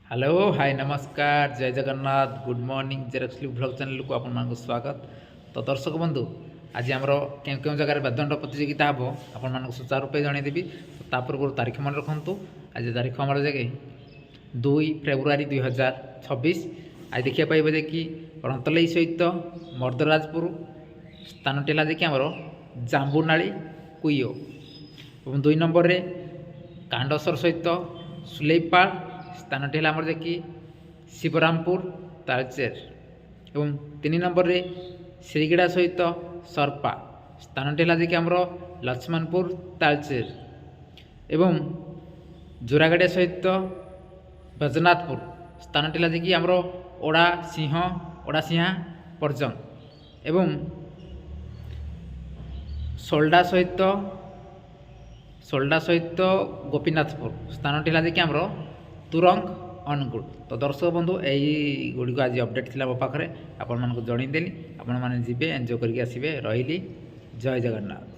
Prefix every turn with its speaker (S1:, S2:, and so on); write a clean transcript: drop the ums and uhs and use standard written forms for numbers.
S1: Hello hi नमस्कार जय Jagannath good morning जेरक्सली ब्लॉग चैनल को आपन स्वागत। तो दर्शक बंधु आज आमर क्यों जगह बेदंड प्रतियोगिता हम आप सुचारू रूपे जनईदेवी। तो पूर्व तारीख मन रखु। आज तारीख आम जगह 2 फेब्रुआरी 2026। आज देखा पाइबे जे कि रंतलई सहित मर्दराजपुर स्थान टेला जे कि आमर जांबुनाली कुइयो और 2 नंबर रे कांडसर सहित सुलेपाड़ स्थान टेला आमर जे कि शिवरामपुर तालचेर और 3 नंबर रे श्रीगड़ा सहित सरपा स्थान टेला जे कि आमर लक्ष्मणपुर तालचेर एवं जोरागड़िया सहित बैजनाथपुर स्थान टेला जे कि आमर ओडा सिंहा पर्जंग एवं सोल्डा सहित गोपीनाथपुर स्थान टेला जे कि आमर तुरंग अनुगुल। तो दर्शक बंधु यही गुड़िक आज अपडेट थी मो पाखे आपण मानक जनईदेली। आपण मैंने जी एंजॉय करके आसबे। रही जय जगन्नाथ।